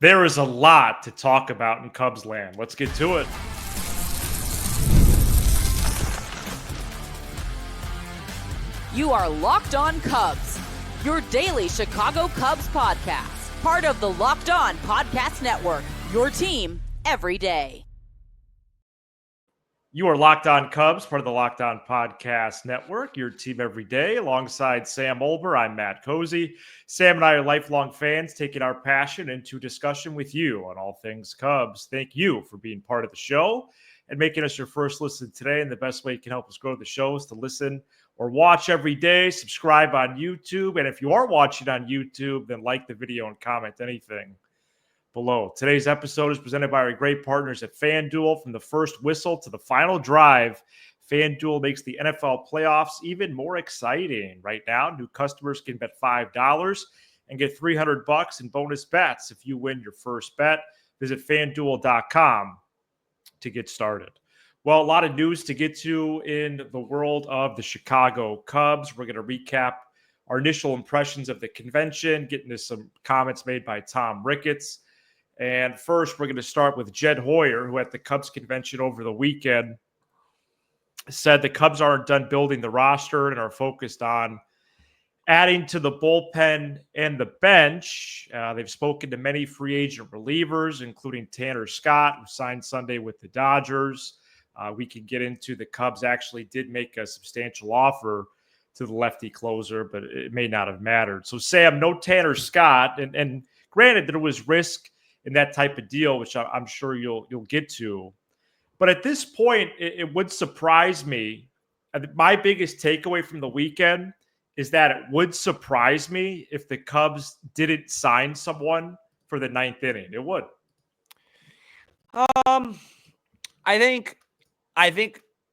There is a lot to talk about in Cubs land. Let's get to it. You are Locked On Cubs, your daily Chicago Cubs podcast, part of the Locked On Podcast Network, your team every day. You are Locked On Cubs, part of the Locked On Podcast Network, your team every day. Alongside Sam Olber, I'm Matt Cozy. Sam and I are lifelong fans, taking our passion into discussion with you on all things Cubs. Thank you for being part of the show and making us your first listen today. And the best way you can help us grow the show is to listen or watch every day. Subscribe on YouTube. And if you are watching on YouTube, then like the video and comment anything below. Today's episode is presented by our great partners at FanDuel. From the first whistle to the final drive, FanDuel makes the NFL playoffs even more exciting. Right now, new customers can bet $5 and get $300 in bonus bets if you win your first bet. Visit FanDuel.com to get started. Well, a lot of news to get to in the world of the Chicago Cubs. We're going to recap our initial impressions of the convention, get into some comments made by Tom Ricketts. And first, we're going to start with Jed Hoyer, who at the Cubs convention over the weekend said the Cubs aren't done building the roster and are focused on adding to the bullpen and the bench. They've spoken to many free agent relievers, including Tanner Scott, who signed Sunday with the Dodgers. We can get into the Cubs actually did make a substantial offer to the lefty closer, but it may not have mattered. So, Sam, no Tanner Scott. And granted, there was risk in that type of deal, which I'm sure you'll get to. But at this point, it would surprise me. My biggest takeaway from the weekend is that it would surprise me if the Cubs didn't sign someone for the ninth inning. It would. I think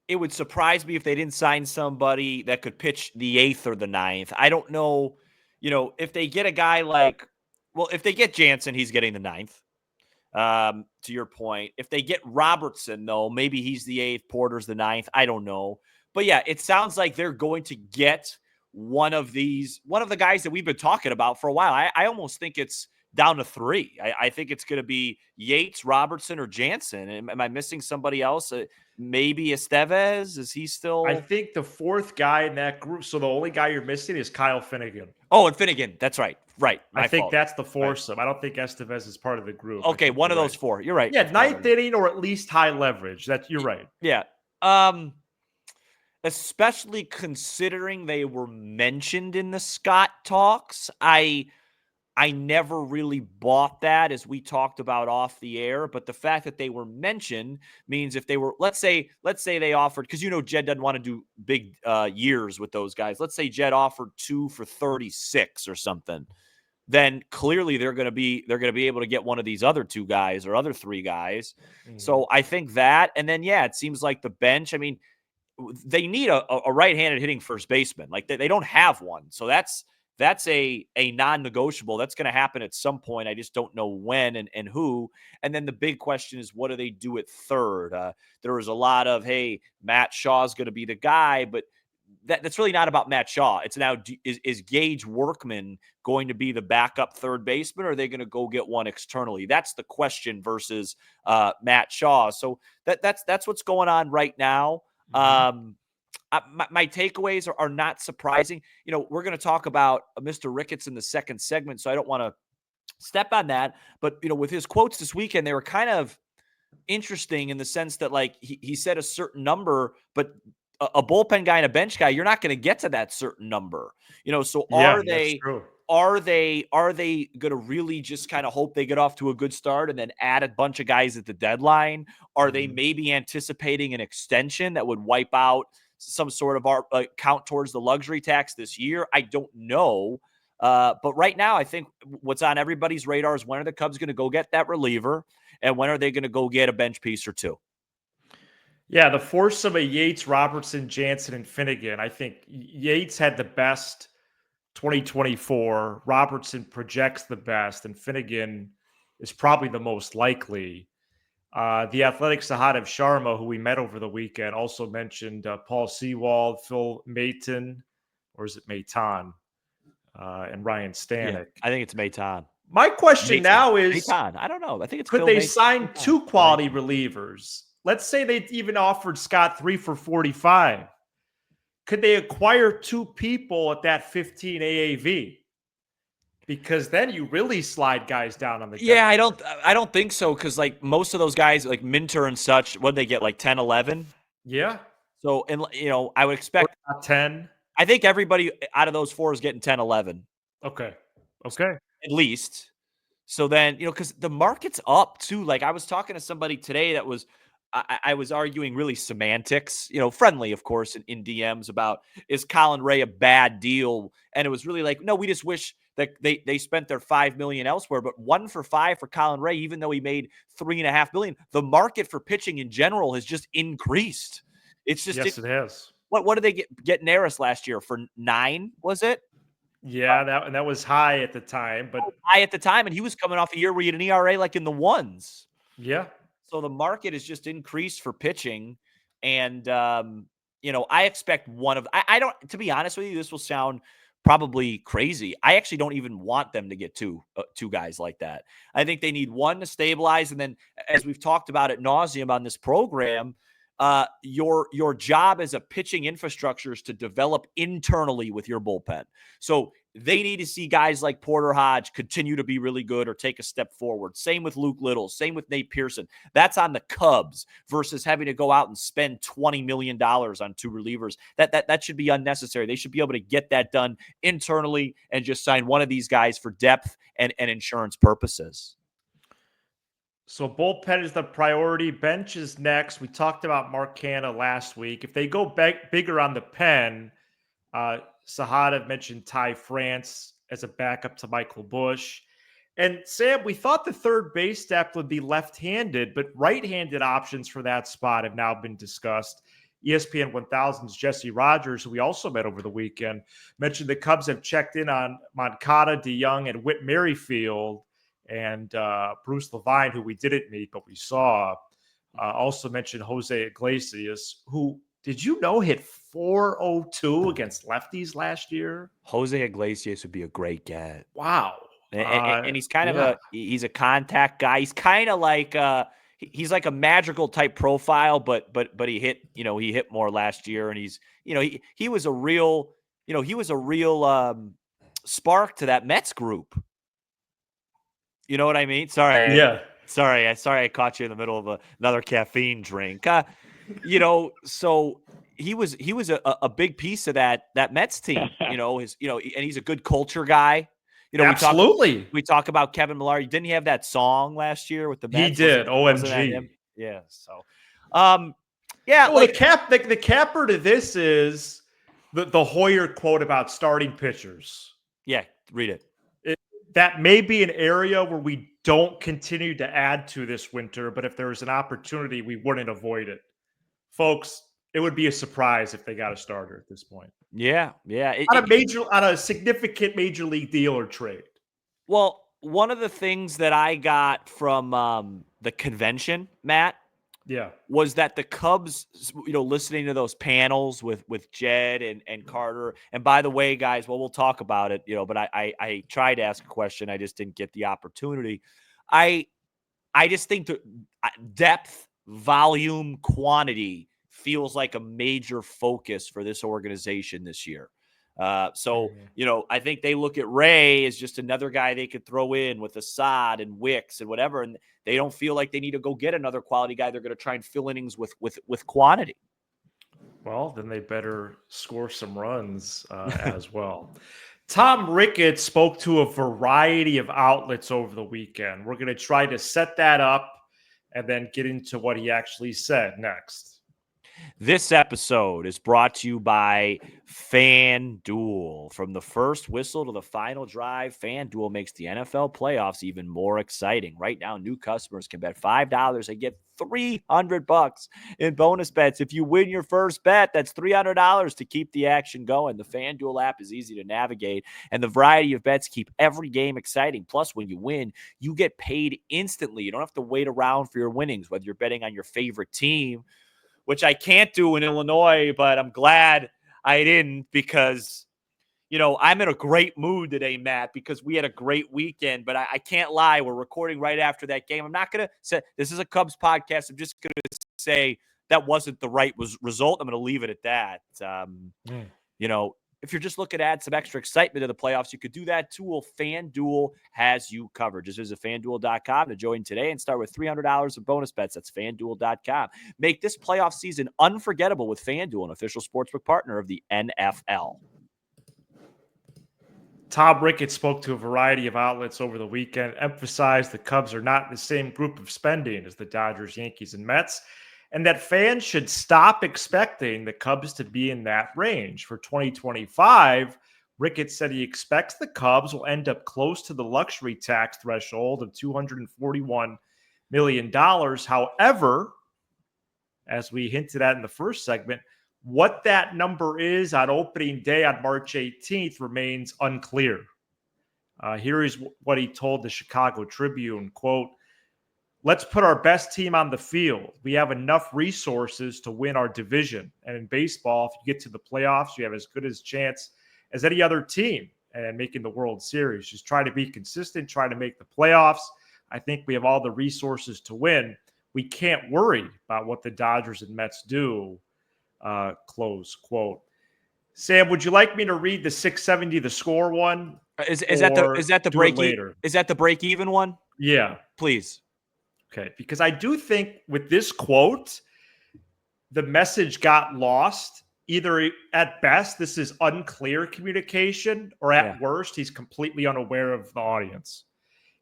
it would surprise me if they didn't sign somebody that could pitch the eighth or the ninth. I don't know, if they get a guy like, well, if they get Jansen, he's getting the ninth. To your point, if they get Robertson, though, maybe he's the eighth, Porter's the ninth. I don't know. But yeah, it sounds like they're going to get one of the guys that we've been talking about for a while. I almost think it's down to three. I think it's going to be Yates, Robertson, or Jansen. Am I missing somebody else? Maybe Estevez? Is he still? I think the fourth guy in that group. So the only guy you're missing is Kyle Finnegan. Oh, and Finnegan. That's right. Right. I think that's the foursome. Right. I don't think Estevez is part of the group. Okay, one of those four. You're right. Yeah, ninth inning or at least high leverage. You're right. Yeah. Especially considering they were mentioned in the Scott talks. I never really bought that, as we talked about off the air, but the fact that they were mentioned means if they were, let's say they offered, because Jed doesn't want to do big years with those guys. Let's say Jed offered 2 for 36 or something. Then clearly they're going to be able to get one of these other two guys or other three guys. Mm-hmm. So I think that, and then it seems like the bench. I mean, they need a right-handed hitting first baseman. Like they don't have one, so that's a non-negotiable. That's going to happen at some point. I just don't know when and who. And then the big question is, what do they do at third? There was a lot of, hey, Matt Shaw's going to be the guy, but that's really not about Matt Shaw. It's now, is Gage Workman going to be the backup third baseman, or are they going to go get one externally? That's the question versus Matt Shaw. So that's what's going on right now. Mm-hmm. My takeaways are not surprising. We're going to talk about Mr. Ricketts in the second segment, so I don't want to step on that. But, with his quotes this weekend, they were kind of interesting in the sense that, like, he said a certain number, but a bullpen guy and a bench guy, you're not going to get to that certain number. So are they going to really just kind of hope they get off to a good start and then add a bunch of guys at the deadline? Are they maybe anticipating an extension that would wipe out some sort of count towards the luxury tax this year? I don't know. But right now, I think what's on everybody's radar is, when are the Cubs going to go get that reliever, and when are they going to go get a bench piece or two? Yeah, the foursome of Yates, Robertson, Jansen, and Finnegan. I think Yates had the best 2024. Robertson projects the best, and Finnegan is probably the most likely. The Athletics' Sahadev Sharma, who we met over the weekend, also mentioned Paul Sewald, Phil Maton, or is it Maton, and Ryan Stanek. Yeah, I think it's Maton. My question now is, Maton. I don't know. I think it's could Phil they Maton. sign two quality relievers? Let's say they even offered Scott 3 for 45. Could they acquire two people at that 15 AAV? Because then you really slide guys down on the depth. Yeah, I don't think so, because like most of those guys, like Minter and such, what they get, like 10, 11? Yeah. So, and I would expect 10. I think everybody out of those four is getting 10, 11 Okay. at least. So then, because the market's up too. Like I was talking to somebody today that was, I was arguing really semantics, friendly, of course, in DMs about, is Colin Ray a bad deal? And it was really like, no, we just wish that they spent their $5 million elsewhere, but 1 for 5 for Colin Ray, even though he made $3.5 million. The market for pitching in general has just increased. It's just, yes, it has. What did they get Neris last year for 9? Was it? Yeah, that was high at the time, but high at the time, and he was coming off a year where he had an ERA like in the ones. Yeah. So the market has just increased for pitching, and I expect one of. I don't. To be honest with you, this will sound probably crazy. I actually don't even want them to get two guys like that. I think they need one to stabilize, and then, as we've talked about ad nauseum on this program, your job as a pitching infrastructure is to develop internally with your bullpen. So they need to see guys like Porter Hodge continue to be really good or take a step forward. Same with Luke Little. Same with Nate Pearson. That's on the Cubs versus having to go out and spend $20 million on two relievers. That should be unnecessary. They should be able to get that done internally and just sign one of these guys for depth and insurance purposes. So bullpen is the priority. Bench is next. We talked about Mark Canha last week. If they go bigger on the pen, Sahada mentioned Ty France as a backup to Michael Busch. And Sam, we thought the third base depth would be left-handed, but right-handed options for that spot have now been discussed. ESPN 1000's Jesse Rogers, who we also met over the weekend, mentioned the Cubs have checked in on Moncada, DeYoung, and Whit Merrifield. And Bruce Levine, who we didn't meet, but we saw, also mentioned Jose Iglesias, who, did you know, hit 402 against lefties last year? Jose Iglesias would be a great get. Wow. And he's kind of he's a contact guy. He's kind of like he's like a magical type profile, but he hit, he hit more last year, and he's, he was a real, spark to that Mets group. You know what I mean? Sorry. Yeah. Sorry, I caught you in the middle of another caffeine drink. So he was a big piece of that Mets team. And he's a good culture guy. Absolutely. We talk about Kevin Millar. Didn't he have that song last year with the Mets? He did. OMG. Yeah. So, yeah. Well, the capper to this is the Hoyer quote about starting pitchers. Yeah, read it. That may be an area where we don't continue to add to this winter, but if there was an opportunity, we wouldn't avoid it. Folks, it would be a surprise if they got a starter at this point. Yeah. On a significant major league deal or trade. Well, one of the things that I got from the convention, Matt, was that the Cubs, listening to those panels with Jed and Carter. And by the way, guys, we'll talk about it, but I tried to ask a question. I just didn't get the opportunity. I just think that depth, volume, quantity feels like a major focus for this organization this year. I think they look at Ray as just another guy they could throw in with Assad and Wicks and whatever, and they don't feel like they need to go get another quality guy. They're going to try and fill innings with quantity. Well, then they better score some runs as well. Tom Ricketts spoke to a variety of outlets over the weekend. We're going to try to set that up and then get into what he actually said next. This episode is brought to you by FanDuel. From the first whistle to the final drive, FanDuel makes the NFL playoffs even more exciting. Right now, new customers can bet $5 and get $300 in bonus bets. If you win your first bet, that's $300 to keep the action going. The FanDuel app is easy to navigate, and the variety of bets keep every game exciting. Plus, when you win, you get paid instantly. You don't have to wait around for your winnings, whether you're betting on your favorite team, which I can't do in Illinois, but I'm glad I didn't, because, I'm in a great mood today, Matt, because we had a great weekend, but I can't lie. We're recording right after that game. I'm not going to say this is a Cubs podcast. I'm just going to say that wasn't the right result. I'm going to leave it at that. If you're just looking to add some extra excitement to the playoffs, you could do that too. Well, FanDuel has you covered. Just visit FanDuel.com to join today and start with $300 of bonus bets. That's FanDuel.com. Make this playoff season unforgettable with FanDuel, an official sportsbook partner of the NFL. Tom Ricketts spoke to a variety of outlets over the weekend, emphasized the Cubs are not in the same group of spending as the Dodgers, Yankees, and Mets, and that fans should stop expecting the Cubs to be in that range. For 2025, Ricketts said he expects the Cubs will end up close to the luxury tax threshold of $241 million. However, as we hinted at in the first segment, what that number is on opening day on March 18th remains unclear. Here is what he told the Chicago Tribune, quote, "Let's put our best team on the field. We have enough resources to win our division. And in baseball, if you get to the playoffs, you have as good a chance as any other team and making the World Series. Just try to be consistent, try to make the playoffs. I think we have all the resources to win. We can't worry about what the Dodgers and Mets do." Close quote. Sam, would you like me to read the 670 the score one? Is that the break later? Is that the break even one? Yeah. Please. Okay, because I do think with this quote, the message got lost. Either at best, this is unclear communication, or at worst, he's completely unaware of the audience.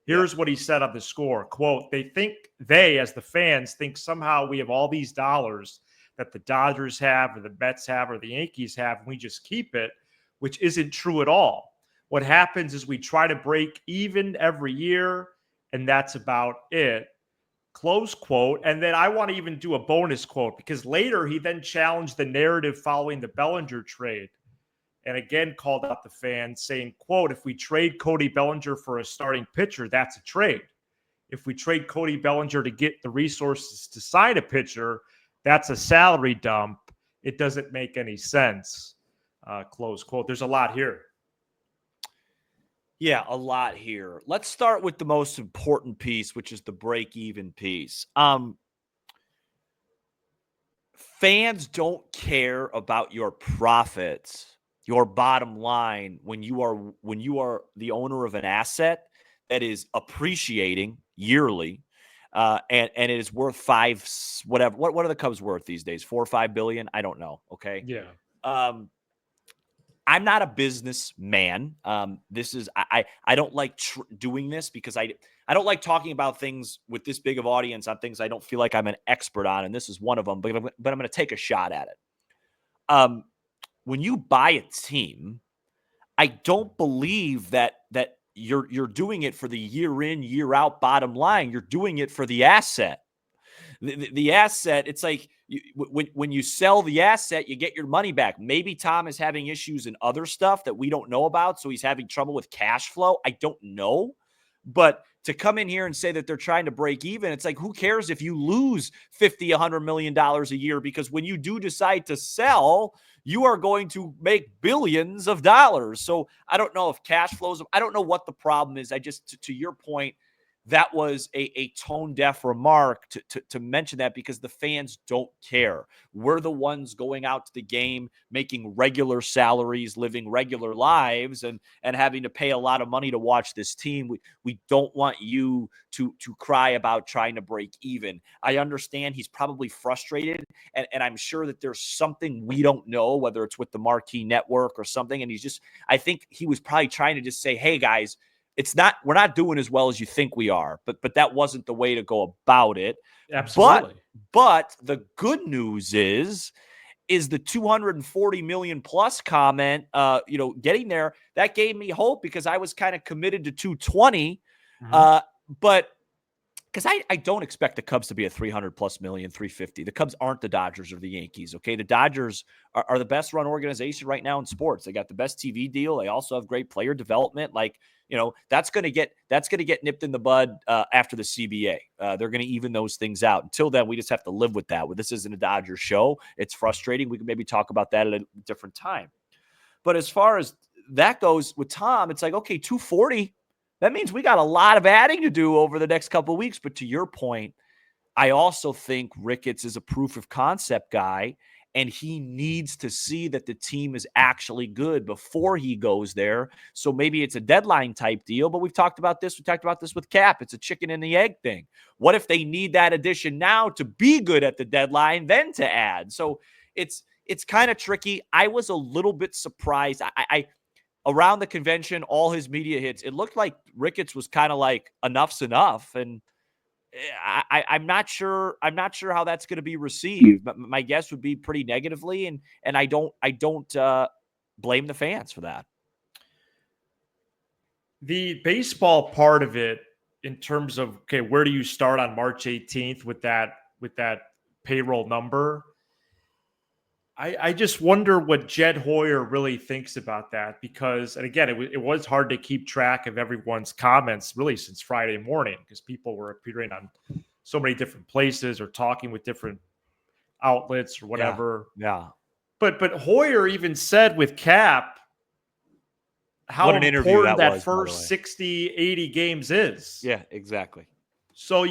Here's what he said on the score. Quote, they, as the fans, think somehow we have all these dollars that the Dodgers have or the Mets have or the Yankees have, and we just keep it, which isn't true at all. What happens is we try to break even every year, and that's about it. Close quote. And then I want to even do a bonus quote, because later he then challenged the narrative following the Bellinger trade and again called out the fans saying, quote, "If we trade Cody Bellinger for a starting pitcher, that's a trade. If we trade Cody Bellinger to get the resources to sign a pitcher, that's a salary dump. It doesn't make any sense." Close quote. There's a lot here. Yeah, a lot here. Let's start with the most important piece, which is the break-even piece. Fans don't care about your profits, your bottom line, when you are the owner of an asset that is appreciating yearly. And it is worth whatever. What are the Cubs worth these days? 4 or 5 billion? I don't know. Okay. Yeah. I'm not a businessman. This is I don't like doing this because I don't like talking about things with this big of audience on things I don't feel like I'm an expert on, and this is one of them. But I'm going to take a shot at it. When you buy a team, I don't believe that you're doing it for the year in, year out bottom line. You're doing it for the asset. The asset, it's like when you sell the asset, you get your money back. Maybe Tom is having issues in other stuff that we don't know about, so he's having trouble with cash flow. I don't know. But to come in here and say that they're trying to break even, it's like, who cares if you lose $50, $100 million a year? Because when you do decide to sell, you are going to make billions of dollars. So I don't know if cash flows. I don't know what the problem is. I just, to your point, that was a tone-deaf remark to mention that, because the fans don't care. We're the ones going out to the game, making regular salaries, living regular lives, and having to pay a lot of money to watch this team. We don't want you to cry about trying to break even. I understand he's probably frustrated, and I'm sure that there's something we don't know, whether it's with the marquee network or something, and I think he was probably trying to just say, hey, guys, we're not doing as well as you think we are, but that wasn't the way to go about it. Absolutely. But the good news is the 240 million plus comment, getting there, that gave me hope, because I was kind of committed to 220. But because I don't expect the Cubs to be a 300 plus million, 350. The Cubs aren't the Dodgers or the Yankees. Okay. The Dodgers are the best run organization right now in sports. They got the best TV deal. They also have great player development. Like, that's going to get nipped in the bud after the CBA. They're going to even those things out. Until then, we just have to live with that. This isn't a Dodgers show. It's frustrating. We can maybe talk about that at a different time. But as far as that goes with Tom. It's like, okay, 240. That means we got a lot of adding to do over the next couple of weeks. But to your point, I also think Ricketts is a proof of concept guy, and he needs to see that the team is actually good before he goes there. So maybe it's a deadline type deal, but we've talked about this. We talked about this with Cap. It's a chicken and the egg thing. What if they need that addition now to be good at the deadline, then to add? So it's kind of tricky. I was a little bit surprised. I around the convention, all his media hits, it looked like Ricketts was kind of like enough's enough. And I'm not sure how that's going to be received, but my guess would be pretty negatively. And I don't blame the fans for that. The baseball part of it, in terms of, okay, where do you start on March 18th with that payroll number? I just wonder what Jed Hoyer really thinks about that, because, and again, it was hard to keep track of everyone's comments really since Friday morning, because people were appearing on so many different places or talking with different outlets or whatever. Yeah. But Hoyer even said with Cap how What an interview important that that was, by the way. first 60, 80 games is. Yeah, exactly. So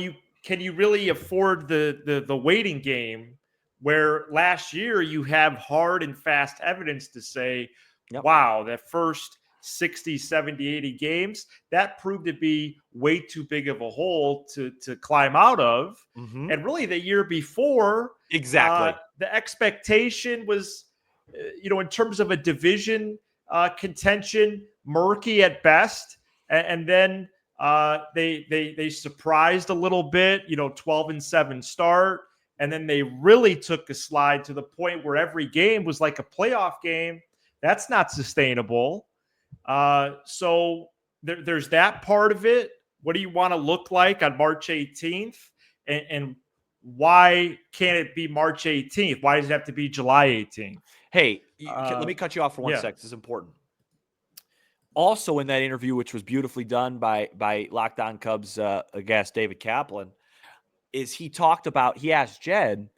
can you really afford the waiting game, where last year you have hard and fast evidence to say, wow, that first 60, 70, 80 games, that proved to be way too big of a hole to climb out of. Mm-hmm. And really the year before, Exactly. The expectation was, in terms of a division contention, murky at best. And then they surprised a little bit, 12-7 start. And then they really took a slide to the point where every game was like a playoff game. That's not sustainable. So there's that part of it. What do you want to look like on March 18th? And why can't it be March 18th? Why does it have to be July 18th? Hey, let me cut you off for 1 sec. This is important. Also in that interview, which was beautifully done by Locked On Cubs guest David Kaplan, is he asked Jed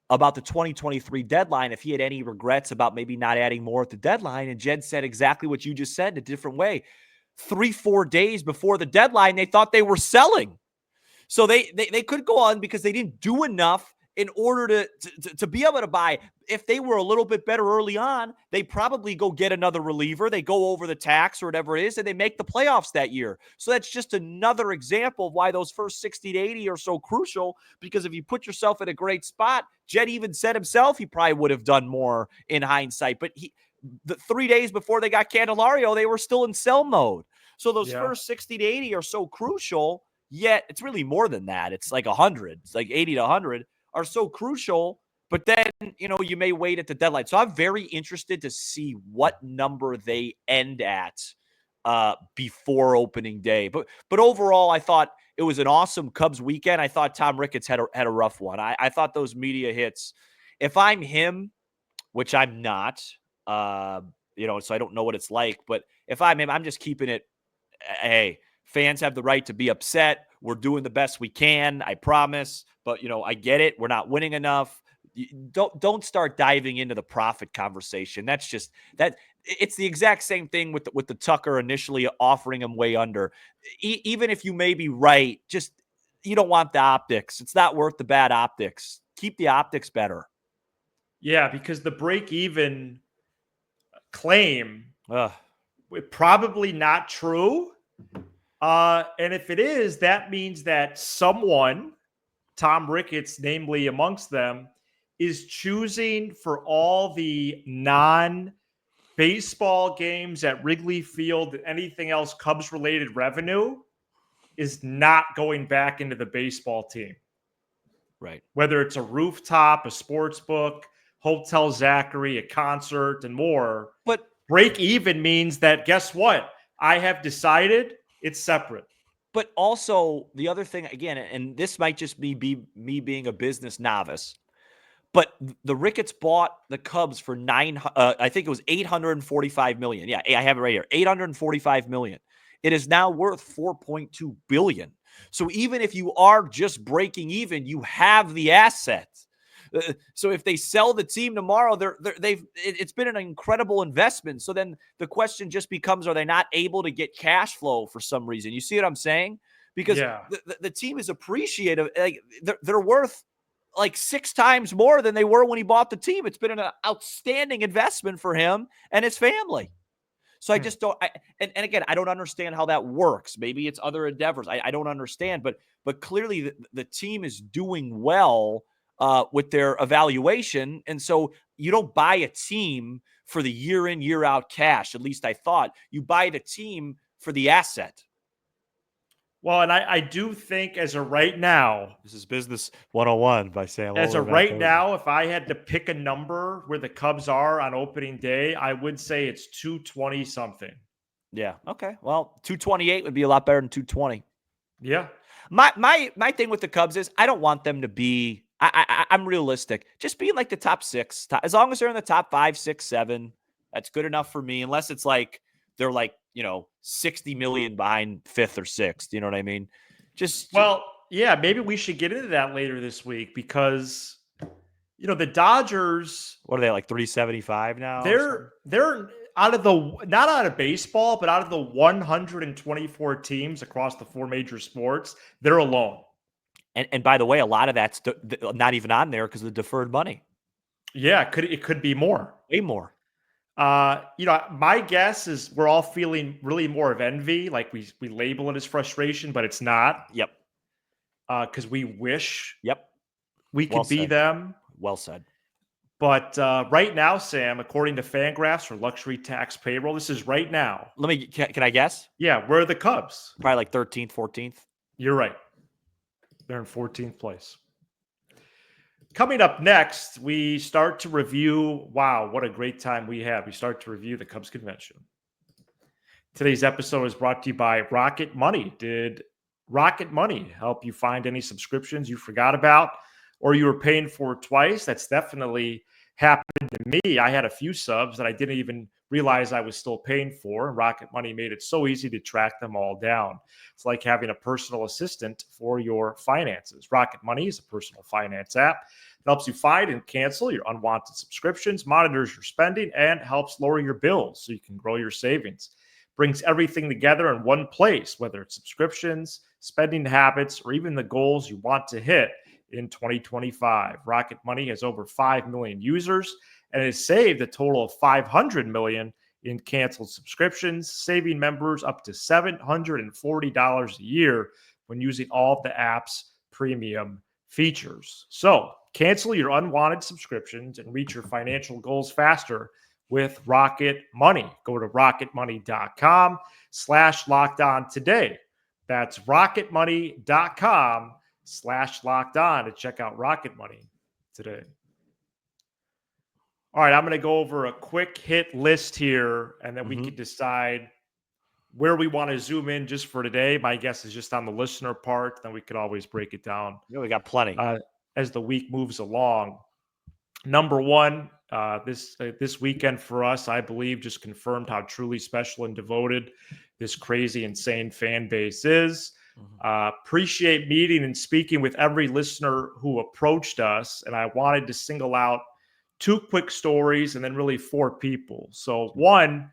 about the 2023 deadline, if he had any regrets about maybe not adding more at the deadline. And Jed said exactly what you just said in a different way. 3-4 days before the deadline, they thought they were selling. So they could go on because they didn't do enough in order to be able to buy. If they were a little bit better early on, they probably go get another reliever. They go over the tax or whatever it is, and they make the playoffs that year. So that's just another example of why those first 60 to 80 are so crucial, because if you put yourself in a great spot, Jed even said himself he probably would have done more in hindsight. But the 3 days before they got Candelario, they were still in sell mode. So those first 60 to 80 are so crucial, yet it's really more than that. It's like 100. It's like 80 to 100 are so crucial, but then, you may wait at the deadline. So I'm very interested to see what number they end at before opening day. But overall, I thought it was an awesome Cubs weekend. I thought Tom Ricketts had a rough one. I thought those media hits, if I'm him, which I'm not, so I don't know what it's like, but if I'm him, I'm just keeping it, hey, fans have the right to be upset. We're doing the best we can, I promise. But, I get it. We're not winning enough. Don't start diving into the profit conversation. That's just that. It's the exact same thing with the Tucker initially offering him way under. Even if you may be right, just you don't want the optics. It's not worth the bad optics. Keep the optics better. Yeah, because the break-even claim probably not true. And if it is, that means that someone, Tom Ricketts, namely amongst them, is choosing for all the non-baseball games at Wrigley Field, anything else Cubs-related revenue, is not going back into the baseball team. Right. Whether it's a rooftop, a sports book, Hotel Zachary, a concert, and more. But break even means that, guess what? I have decided it's separate. But also the other thing, again, and this might just be me being a business novice, but the Ricketts bought the Cubs for I think it was $845 million. Yeah, I have it right here. $845 million. It is now worth $4.2 billion. So even if you are just breaking even, you have the assets. So if they sell the team tomorrow, it's been an incredible investment. So then the question just becomes, are they not able to get cash flow for some reason? You see what I'm saying? Because the team is appreciative. Like they're worth like 6 times more than they were when he bought the team. It's been an outstanding investment for him and his family. So I just don't. And again, I don't understand how that works. Maybe it's other endeavors. I don't understand. But clearly the team is doing well with their evaluation. And so you don't buy a team for the year in, year out cash. At least I thought. You buy the team for the asset. Well, and I do think as of right now, this is Business 101 by Sam. As of right now, if I had to pick a number where the Cubs are on opening day, I would say it's 220 something. Yeah. Okay. Well, 228 would be a lot better than 220. Yeah. My thing with the Cubs is I don't want them to be. I'm realistic. Just being like the top 6, as long as they're in the top 5, 6, 7, that's good enough for me. Unless it's like they're like 60 million behind 5th or 6th. You know what I mean? Yeah, maybe we should get into that later this week because the Dodgers. What are they, like 375 now? They're out of not out of baseball, but out of the 124 teams across the 4 major sports, they're alone. And by the way, a lot of that's not even on there because of the deferred money. Yeah, it could be more. Way more. My guess is we're all feeling really more of envy. Like we label it as frustration, but it's not. Yep. Because we wish. Yep. We could be them. Well said. But right now, Sam, according to Fangraphs for luxury tax payroll, this is right now. Can I guess? Yeah, where are the Cubs? Probably like 13th, 14th. You're right. They're in 14th place. Coming up next, we start to review. Wow, what a great time we had. We start to review the Cubs convention. Today's episode is brought to you by Rocket Money. Did Rocket Money help you find any subscriptions you forgot about or you were paying for twice? That's definitely happened to me. I had a few subs that I didn't even realize I was still paying for. Rocket Money made it so easy to track them all down. It's like having a personal assistant for your finances. Rocket Money is a personal finance app that helps you find and cancel your unwanted subscriptions, monitors your spending, and helps lower your bills so you can grow your savings. Brings everything together in one place, whether it's subscriptions, spending habits, or even the goals you want to hit in 2025. Rocket Money has over 5 million users and has saved a total of $500 million in canceled subscriptions, saving members up to $740 a year when using all of the app's premium features. So cancel your unwanted subscriptions and reach your financial goals faster with Rocket Money. Go to rocketmoney.com/lockedon today. That's rocketmoney.com/lockedon to check out Rocket Money today. All right, I'm going to go over a quick hit list here, and then we can decide where we want to zoom in just for today. My guess is just on the listener part. Then we could always break it down. Yeah, we got plenty as the week moves along. Number one, this weekend for us, I believe, just confirmed how truly special and devoted this crazy, insane fan base is. Appreciate meeting and speaking with every listener who approached us, and I wanted to single out 2 quick stories and then really 4 people. So one,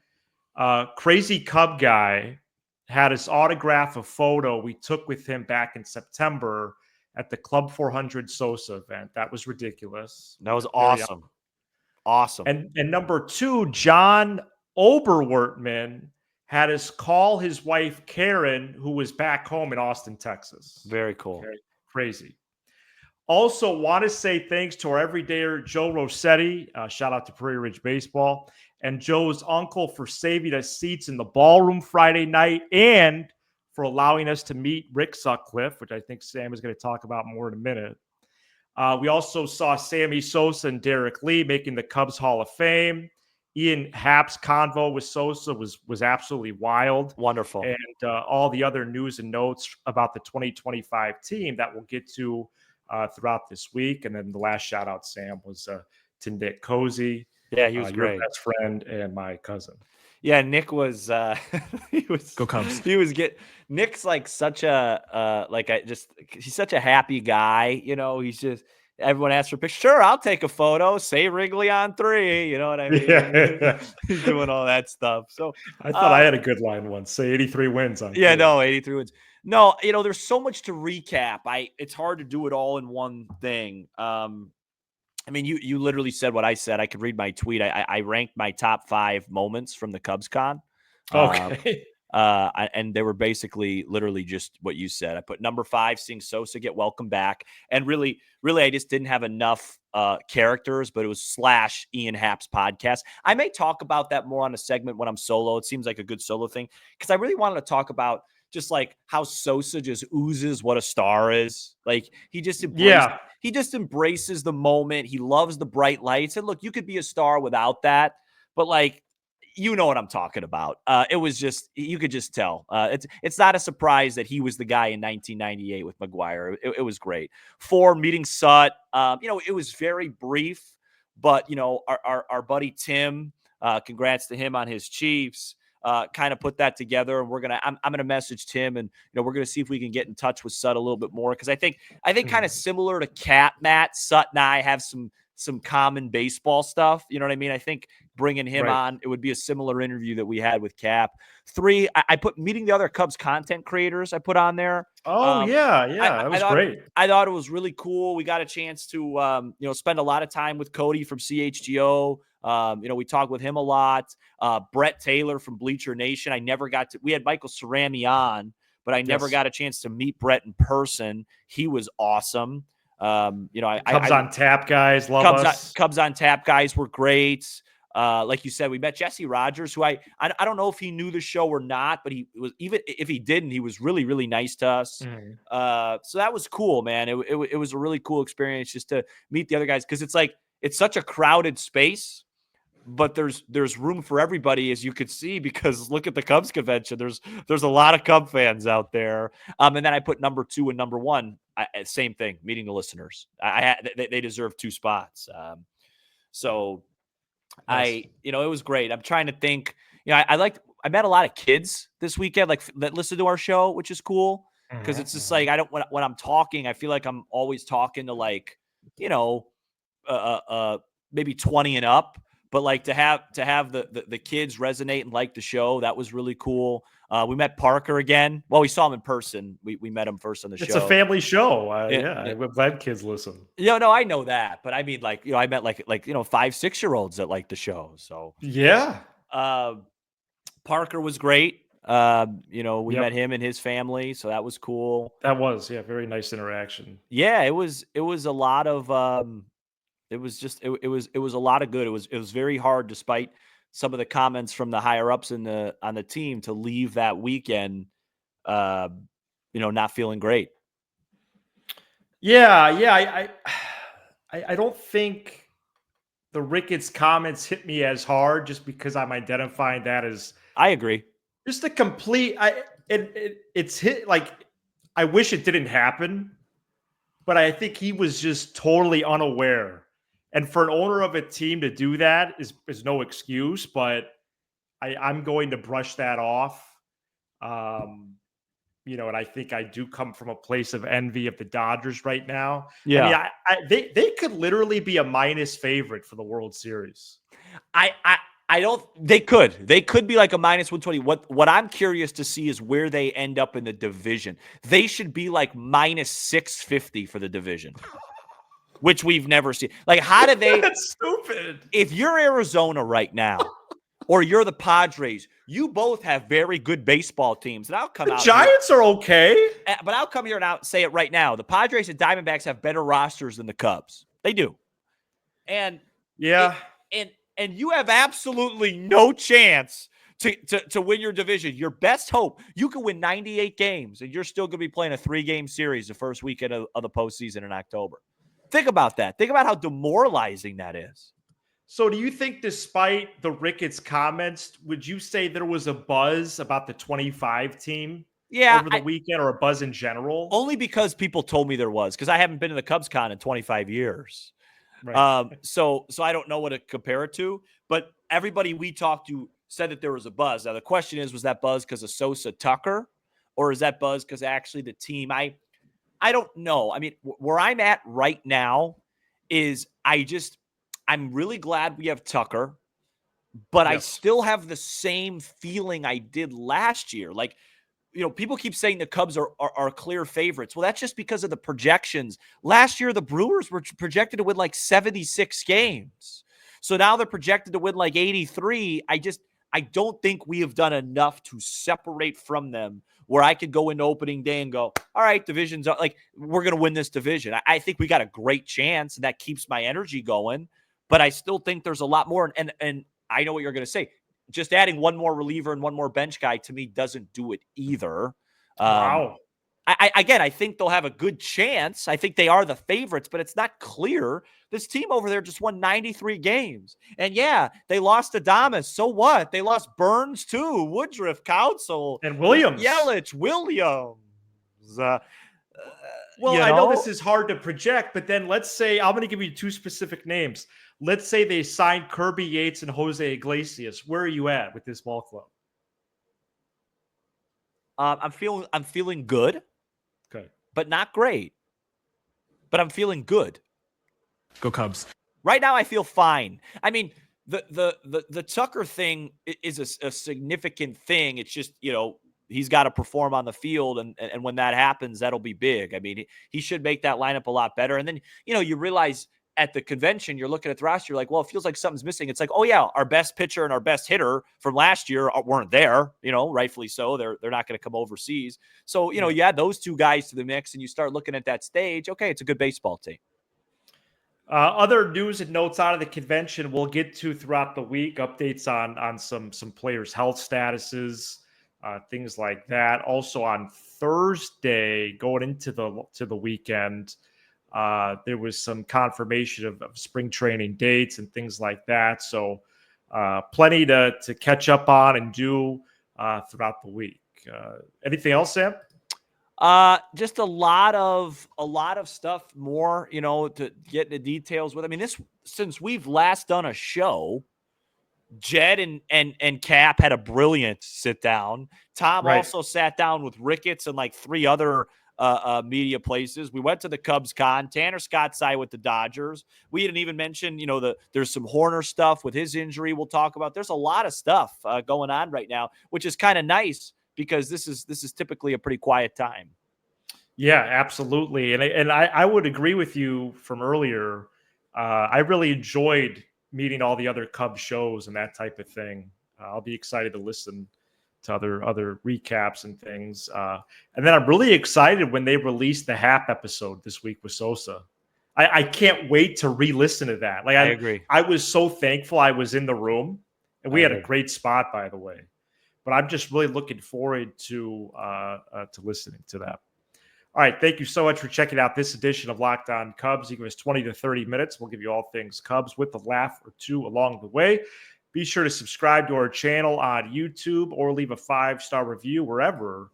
crazy Cub guy had us autograph a photo we took with him back in September at the Club 400 Sosa event. That was ridiculous. That was awesome. Awesome. And number 2, John Oberwertman had us call his wife Karen, who was back home in Austin, Texas. Very cool. Okay. Crazy. Also, want to say thanks to our everydayer, Joe Rossetti. Shout out to Prairie Ridge Baseball. And Joe's uncle for saving us seats in the ballroom Friday night and for allowing us to meet Rick Sutcliffe, which I think Sam is going to talk about more in a minute. We also saw Sammy Sosa and Derek Lee making the Cubs Hall of Fame. Ian Happ's convo with Sosa was absolutely wild. Wonderful. And all the other news and notes about the 2025 team that we'll get to throughout this week. And then the last shout out, Sam, was to Nick Cozy. Yeah, he was great. Your best friend and my cousin. Yeah, Nick was he was Go Cubs. He was Nick's like such a he's such a happy guy, he's just everyone asks for a picture. Sure, I'll take a photo. Say Wrigley on 3. You know what I mean? Yeah. He's doing all that stuff. So I thought I had a good line once. Say 83 wins on. yeah, 3. no, 83 wins. No, there's so much to recap. It's hard to do it all in one thing. I mean, you literally said what I said. I could read my tweet. I ranked my top 5 moments from the Cubs con. Okay. And they were basically literally just what you said. I put number 5, seeing Sosa get welcome back. And really, I just didn't have enough characters, but it was / Ian Happ's podcast. I may talk about that more on a segment when I'm solo. It seems like a good solo thing because I really wanted to talk about just like how Sosa just oozes what a star is. Like he just embraces the moment. He loves the bright lights. And look, you could be a star without that, but like, you know what I'm talking about. It was just, you could just tell. It's not a surprise that he was the guy in 1998 with McGuire. It was great. 4, meeting Sut. It was very brief, but our buddy Tim, congrats to him on his Chiefs. Kind of put that together, and I'm gonna message Tim, and we're gonna see if we can get in touch with Sut a little bit more because I think kind of similar to Cat Matt, Sut and I have some common baseball stuff. You know what I mean? I think bringing him on, it would be a similar interview that we had with Cap. 3, I put meeting the other Cubs content creators. I put on there. Oh that was great. I thought it was really cool. We got a chance to spend a lot of time with Cody from CHGO. We talked with him a lot. Brett Taylor from Bleacher Nation. We had Michael Cerami on, but I never got a chance to meet Brett in person. He was awesome. Cubs on Tap guys love us. Cubs on Tap guys were great. Like you said, we met Jesse Rogers, who I don't know if he knew the show or not, but he was, even if he didn't, he was really, really nice to us. So that was cool, man. It was a really cool experience just to meet the other guys because it's such a crowded space. But there's room for everybody, as you could see, because look at the Cubs convention. There's a lot of Cub fans out there. And then I put number 2 and number 1. Same thing, meeting the listeners. They deserve 2 spots. Nice. It was great. I'm trying to think. I met a lot of kids this weekend, like that listen to our show, which is cool because it's just like when I'm talking, I feel like I'm always talking to like maybe 20 and up. But like to have the kids resonate and like the show, that was really cool. We met Parker again. Well, we saw him in person. We met him first on the show. It's a family show. I'm glad kids listen. No, I know that, but I mean, I met 5, 6-year-olds that like the show. So yeah, Parker was great. We met him and his family, so that was cool. That was very nice interaction. Yeah, it was a lot of. It was a lot of good. It was very hard, despite some of the comments from the higher ups on the team, to leave that weekend, not feeling great. Yeah. I don't think the Ricketts comments hit me as hard just because I'm identifying that as. I agree. Just a complete. It's hit like I wish it didn't happen, but I think he was just totally unaware. And for an owner of a team to do that is no excuse, but I'm going to brush that off. And I think I do come from a place of envy of the Dodgers right now. Yeah. I mean, they could literally be a minus favorite for the World Series. They could be like a minus 120. What I'm curious to see is where they end up in the division. They should be like minus 650 for the division. Which we've never seen. Like, how do they? That's stupid. If you're Arizona right now, or you're the Padres, you both have very good baseball teams. And I'll come out. The Giants are okay, but I'll come here and say it right now. The Padres and Diamondbacks have better rosters than the Cubs. They do. And and you have absolutely no chance to win your division. Your best hope, you can win 98 games, and you're still going to be playing a 3-game series the first weekend of the postseason in October. Think about that. Think about how demoralizing that is. So do you think, despite the Ricketts comments, would you say there was a buzz about the 25 team over the weekend, or a buzz in general? Only because people told me there was, because I haven't been to the Cubs Con in 25 years. Right. So I don't know what to compare it to, but everybody we talked to said that there was a buzz. Now the question is, was that buzz because of Sosa Tucker, or is that buzz because actually the team? I don't know. I mean, where I'm at right now is I'm really glad we have Tucker, but I Yes. still have the same feeling I did last year. Like, people keep saying the Cubs are clear favorites. Well, that's just because of the projections. Last year, the Brewers were projected to win like 76 games. So now they're projected to win like 83. I don't think we have done enough to separate from them where I could go into opening day and go, all right, divisions are like, we're going to win this division. I think we got a great chance, and that keeps my energy going. But I still think there's a lot more. And I know what you're going to say. Just adding one more reliever and one more bench guy to me doesn't do it either. Wow. I think they'll have a good chance. I think they are the favorites, but it's not clear. This team over there just won 93 games. And yeah, they lost Adames. So what? They lost Burns too, Woodruff, Council, And Williams. Yelich, Williams. Well, I know this is hard to project, but then let's say I'm going to give you two specific names. Let's say they signed Kirby Yates and Jose Iglesias. Where are you at with this ball club? I'm feeling good. Okay. But not great. But I'm feeling good. Go Cubs. Right now, I feel fine. I mean, the Tucker thing is a significant thing. It's just, he's got to perform on the field, and when that happens, that'll be big. I mean, he should make that lineup a lot better. And then, you realize at the convention, you're looking at the roster, you're like, well, it feels like something's missing. It's like, oh yeah, our best pitcher and our best hitter from last year weren't there, rightfully so. They're not going to come overseas. So, you add those two guys to the mix and you start looking at that stage. Okay, it's a good baseball team. Other news and notes out of the convention we'll get to throughout the week. Updates on some players' health statuses, things like that. Also on Thursday, going into the weekend, there was some confirmation of spring training dates and things like that. So plenty to catch up on and do throughout the week. Anything else, Sam? Just a lot of stuff more, to get into details with. I mean, since we've last done a show, Jed and Cap had a brilliant sit down. Tom also sat down with Ricketts and like three other media places. We went to the Cubs con. Tanner Scott side with the Dodgers. We didn't even mention, there's some Horner stuff with his injury we'll talk about. There's a lot of stuff going on right now, which is kind of nice because this is typically a pretty quiet time. Yeah, absolutely. And I would agree with you from earlier. I really enjoyed meeting all the other Cubs shows and that type of thing. I'll be excited to listen to other recaps and things. And then I'm really excited when they released the Hap episode this week with Sosa. I can't wait to re-listen to that. Like I agree. I was so thankful I was in the room, and we had a great spot, by the way. But I'm just really looking forward to listening to that. All right, thank you so much for checking out this edition of Locked On Cubs. You give us 20 to 30 minutes. We'll give you all things Cubs with a laugh or two along the way. Be sure to subscribe to our channel on YouTube or leave a 5-star review wherever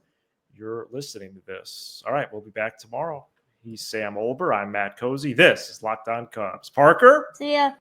you're listening to this. All right, we'll be back tomorrow. He's Sam Olber. I'm Matt Cozy. This is Locked On Cubs. Parker? See ya.